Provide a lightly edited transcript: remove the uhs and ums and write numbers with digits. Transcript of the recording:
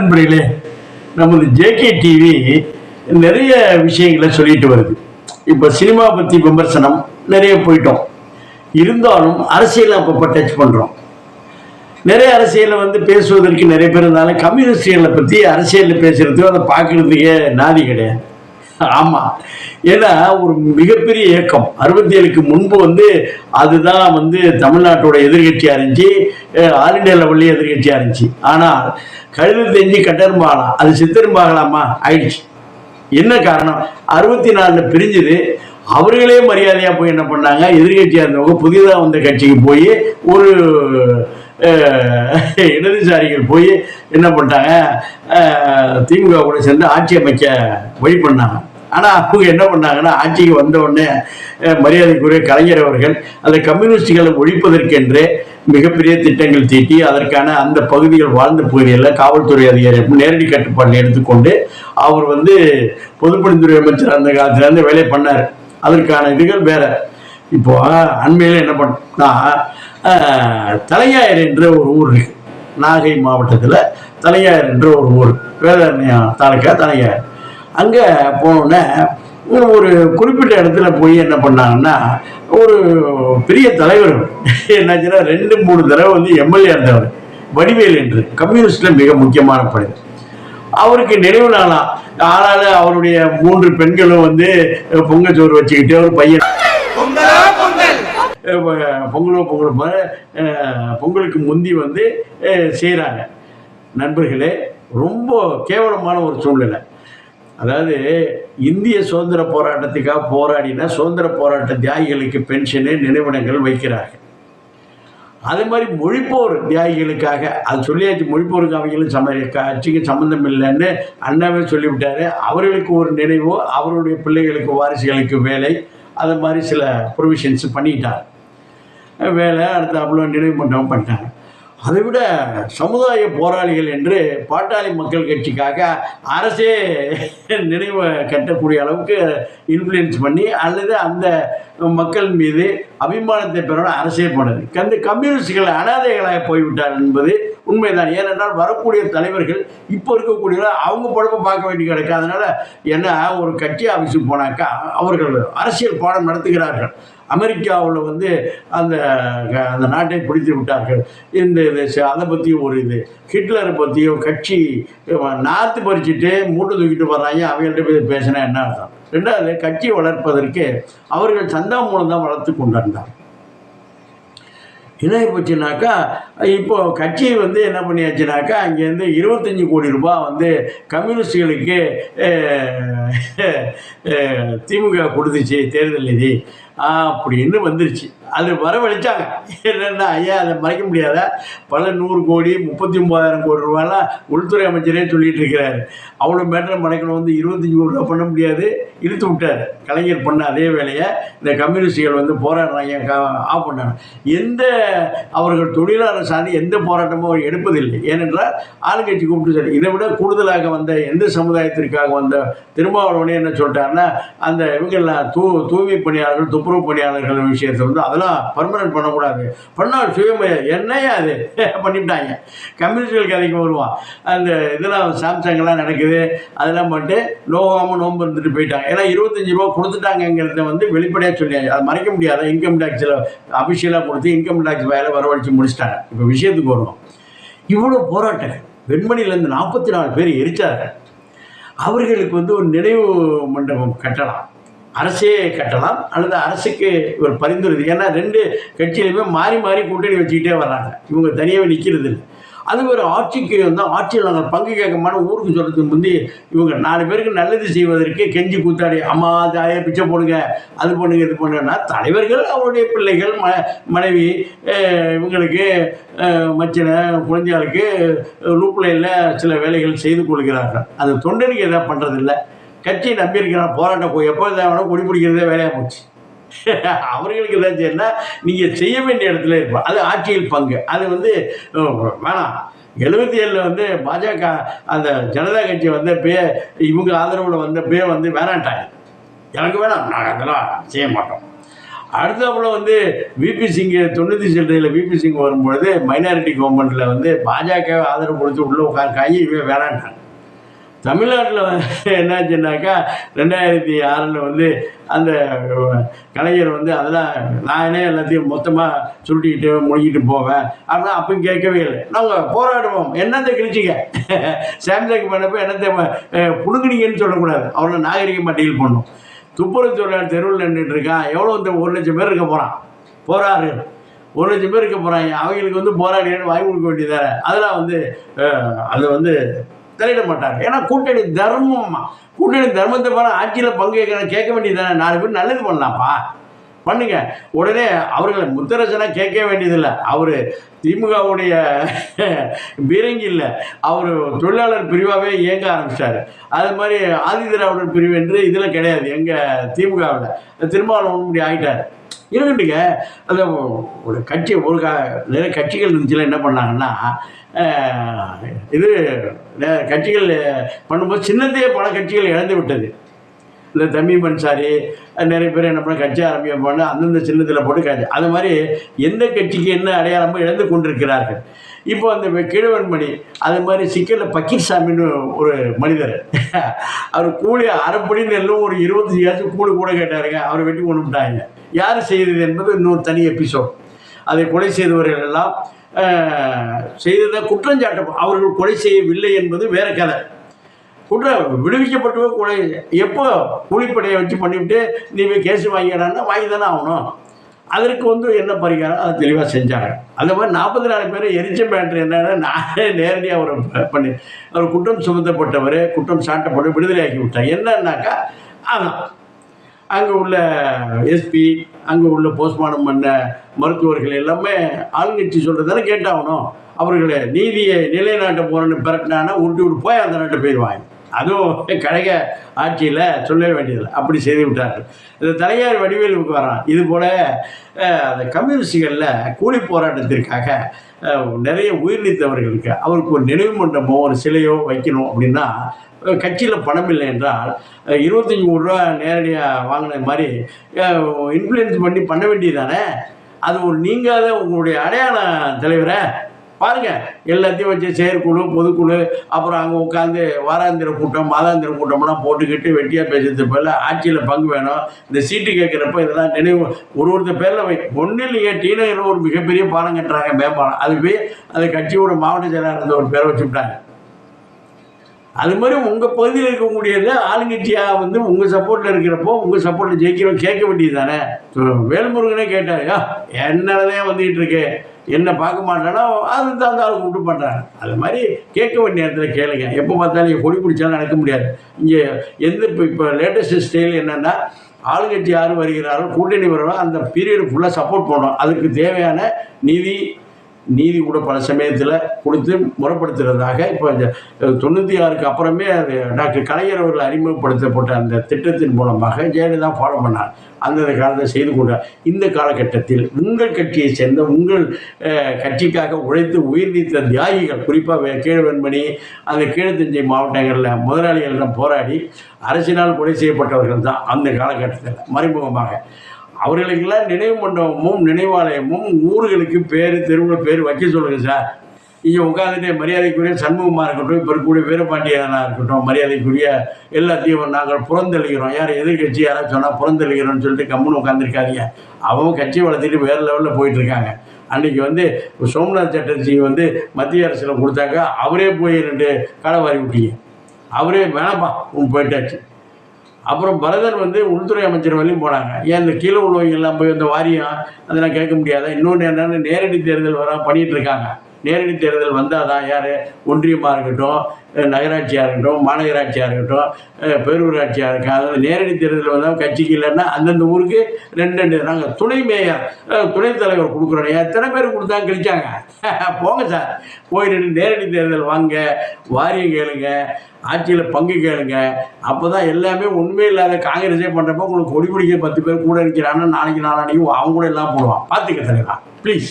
நண்பர்களே, நமது JK TV நிறைய விஷயங்களை சொல்லிட்டு வருது. இப்போ சினிமா பற்றி விமர்சனம் நிறைய போயிட்டோம். இருந்தாலும் அரசியல் அப்பப்போ டச் பண்ணுறோம். நிறைய அரசியலை பேசுவதற்கு நிறைய பேர் இருந்தாலும் கம்யூனிஸ்டுகளை பற்றி அரசியலில் பேசுறதுக்கு அதை பார்க்கறதுக்கே நாதி கிடையாது. ஆமாம், ஏன்னா ஒரு மிகப்பெரிய இயக்கம் 67க்கு முன்பு அதுதான் தமிழ்நாட்டோட எதிர்கட்சியாக இருந்துச்சு, ஆல் இண்டியா லெவல்லையும் எதிர்கட்சியாக இருந்துச்சு. ஆனால் கழுது தெரிஞ்சு கட்டரும்பாகலாம், அது சித்தரும்பாகலாமா ஆயிடுச்சு. என்ன காரணம்? 64 பிரிஞ்சுது. அவர்களே மரியாதையாக போய் என்ன பண்ணாங்க, எதிர்கட்சியாக இருந்தவங்க புதிதாக வந்த கட்சிக்கு போய் ஒரு இடதுசாரிகள் போய் என்ன பண்ணிட்டாங்க, திமுக கூட சேர்ந்து ஆட்சி அமைக்க வழி பண்ணாங்க. ஆனால் அவங்க என்ன பண்ணாங்கன்னா, ஆட்சிக்கு வந்த உடனே மரியாதைக்குரிய கலைஞர் அவர்கள் அந்த கம்யூனிஸ்டுகளை ஒழிப்பதற்கென்று மிகப்பெரிய திட்டங்கள் தீட்டி அதற்கான அந்த பகுதிகள் வாழ்ந்த பகுதிகளில் காவல்துறை அதிகாரி நேரடி கட்டுப்பாட்டில் எடுத்துக்கொண்டு அவர் பொதுப்பணித்துறை அமைச்சர் அந்த காலத்திலேருந்து வேலை பண்ணார். அதற்கான இதுகள் வேற. இப்போ அண்மையில் என்ன பண்ணா, தலைஞாயிறு என்ற ஒரு ஊர் இருக்கு, நாகை மாவட்டத்தில் தலைஞாயிறு என்ற ஒரு ஊர், வேதாரண்யம் தாலுக்கா தலைஞாயிறு. அங்கே போனோடனே ஒரு குறிப்பிட்ட இடத்துல போய் என்ன பண்ணாங்கன்னா, ஒரு பெரிய தலைவர் என்னாச்சுன்னா 2-3 தடவை எம்எல்ஏ இருந்தவர் வடிவேல் என்று, கம்யூனிஸ்டில் மிக முக்கியமான பணி. அவருக்கு நினைவு நாளா ஆளால அவருடைய 3 பெண்களும் பொங்கச்சோறு வச்சுக்கிட்டு ஒரு பையன் பொங்கலுக்கு முந்தி செய்கிறாங்க. நண்பர்களே, ரொம்ப கேவலமான ஒரு சூழ்நிலை. அதாவது இந்திய சுதந்திர போராட்டத்துக்காக போராடின சுதந்திர போராட்ட தியாகிகளுக்கு பென்ஷனு நினைவிடங்கள் வைக்கிறார்கள். அதே மாதிரி மொழிப்போர் தியாகிகளுக்காக அது சொல்லியாச்சு, மொழிப்போருக்கு அவங்களும் கட்சிக்கு சம்மந்தம் இல்லைன்னு அண்ணாவே சொல்லிவிட்டாரு. அவர்களுக்கு ஒரு நினைவோ அவருடைய பிள்ளைகளுக்கு வாரிசுகளுக்கு வேலை, அது மாதிரி சில ப்ரொவிஷன்ஸ் பண்ணிட்டாங்க. வேலை அடுத்த அவ்வளோ நினைவு மண்டபம் பண்ணிட்டாங்க. அதை விட சமுதாய போராளிகள் என்று பாட்டாளி மக்கள் கட்சிக்காக அரசே நினைவு கட்டக்கூடிய அளவுக்கு இன்ஃப்ளூயன்ஸ் பண்ணி அல்லது அந்த மக்கள் மீது அபிமானத்தை பெற அரசே பண்ணது. கம்யூனிஸ்டுகள் அனாதைகளாக போய்விட்டார் என்பது உண்மைதான். ஏனென்றால் வரக்கூடிய தலைவர்கள் இப்போ இருக்கக்கூடிய அவங்க பொழப்பை பார்க்க வேண்டி கிடக்கு. அதனால் என்ன, ஒரு கட்சி ஆஃபீஸுக்கு போனாக்கா அவர்கள் அரசியல் பாடம் நடத்துகிறார்கள். அமெரிக்காவில் அந்த நாட்டை பிடித்து விட்டார்கள். இந்த அதை பற்றி ஒரு இது, ஹிட்லரை பற்றியும் கட்சி நாற்று பறிச்சுட்டு மூட்டை தூக்கிட்டு வர்றாங்க. அவங்கள்ட்ட போய் பேசினா என்ன அர்த்தம்? ரெண்டாவது, கட்சி வளர்ப்பதற்கு அவர்கள் சந்தா மூலம் தான் வளர்த்து கொண்டாண்டார். என்ன போச்சுனாக்கா, இப்போ கட்சி என்ன பண்ணியாச்சுனாக்கா, அங்கேருந்து 25 கோடி ரூபாய் கம்யூனிஸ்டுகளுக்கு திமுக கொடுத்துச்சு தேர்தல் நிதி அப்படின்னு வந்துருச்சு. அது வரவழைச்சாங்க. என்னென்னா, ஐயா அதை மறைக்க முடியாத பல 100 கோடி 39,000 கோடி ரூபாயெல்லாம் உள்துறை அமைச்சரே சொல்லிட்டு இருக்கிறாரு. அவ்வளோ மேட்டரை மறைக்கணும் 25 கோடி ரூபா பண்ண முடியாது, இழுத்து விட்டார். கலைஞர் பண்ண அதே வேலையை இந்த கம்யூனிஸ்டுகள் போராடுறாங்க, ஆஃப் பண்ணாங்க. அவர்கள் தொழிலாளர் சார்ந்து எந்த போராட்டமும் அவர் எடுப்பதில்லை. ஏனென்றால் ஆளுங்கட்சி கூப்பிட்டு சரி. இதை விட கூடுதலாக எந்த சமுதாயத்திற்காக திருமாவளவனே என்ன சொல்லிட்டாருன்னா, அந்த இவங்கெல்லாம் தூய்மை பணியாளர்கள் துப்புரவு பணியாளர்கள் விஷயத்தை அதெல்லாம் பர்மனன்ட் பண்ணக்கூடாது, பண்ணால் சுயமய என்னையா அது பண்ணிவிட்டாங்க. கம்யூனிஸ்டுகள் கதைக்கு வருவான். அந்த இதெல்லாம் சாம்சங்கெல்லாம் நடக்குது, அதெல்லாம் பண்ணிட்டு நோகாமல் நோம்பு இருந்துட்டு போயிட்டாங்க. ஏன்னா 25 ரூபா கொடுத்துட்டாங்கிறத வெளிப்படையாக சொல்லியாங்க. அது மறைக்க முடியாத இன்கம் டேக்ஸில் அஃபிஷியலாக கொடுத்து இன்கம் டேக்ஸ் வேலை வரவழைச்சு முடிச்சிட்டாங்க. இப்போ விஷயத்துக்கு வருவோம். இவ்வளோ போராட்டம் வெண்மணிலேருந்து 44 பேர் எரிச்சார்கள். அவர்களுக்கு ஒரு நினைவு மண்டபம் கட்டலாம், அரசே கட்டலாம், அல்லது அரசுக்கு ஒரு பரிந்துரை. ஏன்னா 2 கட்சியிலுமே மாறி மாறி கூட்டணி வச்சுக்கிட்டே வர்றாங்க. இவங்க தனியாகவே நிற்கிறது இல்லை. அது ஒரு ஆட்சிக்கு ஆட்சியில் நாங்கள் பங்கு கேட்கமான ஊருக்கு சொல்கிறதுக்கு முந்தி இவங்க 4 பேருக்கு நல்லது செய்வதற்கு கெஞ்சி கூத்தாடி அம்மா தாயை பிச்சை போடுங்க, அது பண்ணுங்க, இது பண்ணுங்கன்னா தலைவர்கள் அவருடைய பிள்ளைகள் மனைவி இவங்களுக்கு மச்சினை குழந்தையாளுக்கு லூப்லைனில் சில வேலைகள் செய்து கொள்கிறார்கள். அது தொண்டனுக்கு எதாவது பண்ணுறதில்லை. கட்சியை நம்பியிருக்கிறான். போராட்டம் எப்போ வேணும் கொடி பிடிக்கிறதே வேலையாக போச்சு. அவர்களுக்கு தான் சரின்னா நீங்கள் செய்ய வேண்டிய இடத்துல இருப்போம். அது ஆட்சியில் பங்கு. அது வேணாம். 77 பாஜக அந்த ஜனதா கட்சி இவங்க ஆதரவில் வேணான்ட்டாங்க. எனக்கு வேணாம், நாங்கள் அதெல்லாம் செய்ய மாட்டோம். அடுத்தாப்புல வந்து விபி சிங் 90 சில்லறையில் விபி சிங் வரும்பொழுது மைனாரிட்டி கவர்மெண்ட்டில் வந்து பாஜக ஆதரவு கொடுத்து உள்ளே உட்காந்துருக்காங்க. இவன் வேணான்ட்டாங்க. தமிழ்நாட்டில் என்னாச்சுன்னாக்கா 2006 வந்து அந்த கலைஞர் வந்து அதெல்லாம் நானே எல்லாத்தையும் மொத்தமாக சுருட்டிக்கிட்டு முழுகிட்டு போவேன் அப்படின்னா அப்பயும் கேட்கவே இல்லை. நாங்கள் போராடுவோம், என்னத்தை கிழிச்சிங்க சாம்சங் பண்ணப்போ என்னத்தை புடுங்குனீங்கன்னு சொல்லக்கூடாது, அவனை நாகரிகமாக டீல் பண்ணும். துப்புரவு தொழிலாளர் தெருவில் நின்றுட்டு இருக்கான், எவ்வளோ இந்த 1,00,000 பேர் இருக்க போகிறான், போராடு 1,00,000 பேர் இருக்க போகிறாங்க, அவங்களுக்கு வந்து போராடின்னு வாங்கி கொடுக்க வேண்டியதானே. அதெல்லாம் வந்து அதை வந்து தலையிட மாட்டாங்க. ஏன்னா கூட்டணி தர்மம்மா, கூட்டணி தர்மத்தை போல ஆட்சியில் பங்கு கேட்க வேண்டியதானே. 4 பேர் நல்லது பண்ணலாம்ப்பா, பண்ணுங்க. உடனே அவர்களை முத்தரசனாக கேட்க வேண்டியதில்லை. அவர் திமுகவுடைய பீரங்கி இல்லை, அவர் தொழிலாளர் பிரிவாகவே இயங்க ஆரம்பிச்சிட்டார். அது மாதிரி ஆதிதிராவிடர் பிரிவு என்று இதில் கிடையாது எங்கள் திமுகவில். திருமாவளவன் முடி ஆகிட்டார். இருக்கட்டுங்க, அந்த ஒரு கட்சி நிறைய கட்சிகள் இருந்துச்சுல என்ன பண்ணாங்கன்னா, இது கட்சிகள் பண்ணும்போது சின்னத்தையே பல கட்சிகள் இழந்து விட்டது. இந்த தமீம் அன்சாரி நிறைய பேர் என்ன பண்ண கட்சி ஆரம்பிப்பாங்க, அந்தந்த சின்னத்தில் போட்டு கட்சி, அது மாதிரி எந்த கட்சிக்கு என்ன அடையாளமோ இழந்து கொண்டிருக்கிறார்கள். இப்போ அந்த கீழவன்மணி அது மாதிரி சிக்கலில் பக்கீர்சாமின்னு ஒரு மனிதர், அவர் கூலி அரைப்படி நெல்லும் ஒரு 25 கூலி கூட கேட்டாருங்க, அவரை வெட்டி கொண்டு விட்டாங்க. யார் செய்தது என்பது இன்னொரு தனி எபிசோட். அதை கொலை செய்தவர்கள் எல்லாம் செய்ததை குற்றஞ்சாட்ட, அவர்கள் கொலை செய்யவில்லை என்பது வேற கதை. குற்றம் விடுவிக்கப்பட்டவே கொலை, எப்போ கூலிப்படையை வச்சு பண்ணிவிட்டு நீ கேஸ் வாங்கிடான்னா வாங்கி தானே ஆகணும். அதற்கு வந்து என்ன பரிகாரம் அதை தெளிவாக செஞ்சாங்க. அந்த மாதிரி 44 பேரை எரிச்ச மேட்ரு என்னன்னா, நானே நேரடியாக அவரை பண்ணி அவர் குற்றம் சுமத்தப்பட்டவர், குற்றம் சாட்டப்பட்டு விடுதலையாக்கி விட்டாங்க. என்னன்னாக்கா அதான் அங்கே உள்ள எஸ்பி, அங்கே உள்ள போஸ்ட்மார்ட்டம் பண்ண மருத்துவர்கள் எல்லாமே ஆளுங்கட்சி சொல்கிறதானே கேட்டாகணும். அவர்களை நீதியை நிலைநாட்ட போகிறேன்னு பிறட்டினானா உருட்டி விட்டு போய் அந்த நாட்டை போயிடுவாங்க. அதுவும் கழக ஆட்சியில் சொல்ல வேண்டியதில்லை, அப்படி செய்து விட்டார்கள். இந்த தலையார் வடிவேலுக்கு வரான். இது போல் அந்த கம்யூனிஸ்டுகளில் கூலி போராட்டத்திற்காக நிறைய உயிர் நீத்தவர்களுக்கு அவருக்கு ஒரு நினைவு மண்டபமோ ஒரு சிலையோ வைக்கணும் அப்படின்னா கட்சியில் பணம் இல்லை என்றால் 25 கோடி ரூபா நேரடியாக வாங்கின மாதிரி இன்ஃப்ளூயன்ஸ் பண்ண வேண்டியதானே. அது ஒரு நீங்காத உங்களுடைய அடையாளம் தலைவரை பாருங்கள். எல்லாத்தையும் வச்சு செயற்குழு, பொதுக்குழு, அப்புறம் அங்கே உட்காந்து வாராந்திர கூட்டம், மாதாந்திர கூட்டம்லாம் போட்டுக்கிட்டு வெட்டியாக பேசுறது போல் ஆட்சியில் பங்கு வேணும். இந்த சீட்டு கேட்குறப்ப இதெல்லாம் நினைவு ஒருத்தர் பேரில் ஒன்றும் இல்லையே. டீனகரில் ஒரு மிகப்பெரிய பாலம் கட்டுறாங்க, மேம்பாலம். அது போய் அந்த கட்சியோட மாவட்ட செயலாளர் இருந்த ஒரு பேரை வச்சுவிட்டாங்க. அது மாதிரி உங்கள் பகுதியில் இருக்கக்கூடியது ஆளுங்கட்சியாக வந்து உங்கள் சப்போர்ட்டில் இருக்கிறப்போ உங்கள் சப்போர்ட்டில் ஜெயிக்கிறோம் கேட்க வேண்டியது தானே. வேல்முருகனே கேட்டார், என்னதான் வந்துக்கிட்டு இருக்கு, என்ன பார்க்க மாட்டேன்னா அது தான் அந்த ஆள் கூப்பிட்டு பண்ணுறாங்க. அது மாதிரி கேட்க வேண்டிய நேரத்தில் கேளுங்க. எப்போ பார்த்தாலும் கொடி பிடிச்சாலும் நடக்க முடியாது. இங்கே இப்போ லேட்டஸ்ட் ஸ்டைல் என்னென்னா, ஆளுங்கட்சி யார் வருகிறாரோ கூட்டணி வரணும், அந்த பீரியடு ஃபுல்லாக சப்போர்ட் பண்ணணும். அதுக்கு தேவையான நீதி கூட பல சமயத்தில் கொடுத்து முறைப்படுத்துகிறதாக இப்போ 96க்கு அப்புறமே அது டாக்டர் கலைஞர் அவர்கள் அறிமுகப்படுத்தப்பட்ட அந்த திட்டத்தின் மூலமாக ஜெயலலிதா ஃபாலோ பண்ணார். அந்த காலத்தை செய்து கொண்டார். இந்த காலகட்டத்தில் உங்கள் கட்சியை சேர்ந்த உங்கள் கட்சிக்காக உழைத்து உயிர் நீத்த தியாகிகள், குறிப்பாக கீழவெண்மணி அந்த கீழத்தஞ்சை மாவட்டங்களில் முதலாளிகளிடம் போராடி அரசினால் கொலை செய்யப்பட்டவர்கள் தான் அந்த காலகட்டத்தில் மறைமுகமாக. அவர்களுக்கெல்லாம் நினைவு மண்டபமும் நினைவாலயமும் ஊர்களுக்கு பேர், தெருவில் பேர் வைக்க சொல்லுங்கள் சார். இங்கே உட்காந்துட்டு மரியாதைக்குரிய சண்முகமாக இருக்கட்டும், இப்போ இருக்கக்கூடிய வீரபாண்டியனாக இருக்கட்டும், மரியாதைக்குரிய எல்லாத்தையும் நாங்கள் புறந்தளிக்கிறோம். யார் எதிர்கட்சி யாராவது சொன்னால் புறந்தளிக்கிறோன்னு சொல்லிட்டு கம்முன்னு உட்காந்துருக்காதீங்க. அவங்க கட்சி வளர்த்துட்டு வேறு லெவலில் போயிட்டுருக்காங்க. அன்றைக்கி வந்து சோம்நாத் சட்டர்ஜி வந்து மத்திய அரசில் கொடுத்தாங்க, அவரே போய் 2 காலை வாரி விட்டீங்க, அவரே வேணாப்பா போயிட்டாச்சு. அப்புறம் பரதன் வந்து உள்துறை அமைச்சர் வரையும் போனாங்க. ஏன் இந்த கீழே உள்ளவங்கெல்லாம் போய் இந்த வாரியம் அதெல்லாம் கேட்க முடியாதா? இன்னொன்று என்னென்னு நேரடி தேர்தல் பண்ணிகிட்டு இருக்காங்க. நேரடி தேர்தல் வந்தால் தான் யார் ஒன்றியமாக இருக்கட்டும், நகராட்சியாக இருக்கட்டும், மாநகராட்சியாக இருக்கட்டும், பேரூராட்சியாக இருக்கட்டும், அதாவது நேரடி தேர்தல் வந்தால் கட்சிக்கு இல்லைன்னா அந்தந்த ஊருக்கு 2 நாங்கள் துணை மேயர், துணைத் தலைவர் கொடுக்குறோம். எத்தனை பேர் கொடுத்தாங்க கழிச்சாங்க. போங்க சார், போய் நேரடி தேர்தல் வாங்க, வாரியம் கேளுங்க, ஆட்சியில் பங்கு கேளுங்க. அப்போ தான் எல்லாமே உண்மையே இல்லாத காங்கிரஸே பண்ணுறப்போ உங்களுக்கு கொடி பிடிக்க 10 பேர் கூட இருக்கிறாங்கன்னா நாளைக்கு நாளானைக்கும் அவங்க கூட எல்லாம் போடுவான். பார்த்துக்க தலைவா ப்ளீஸ்.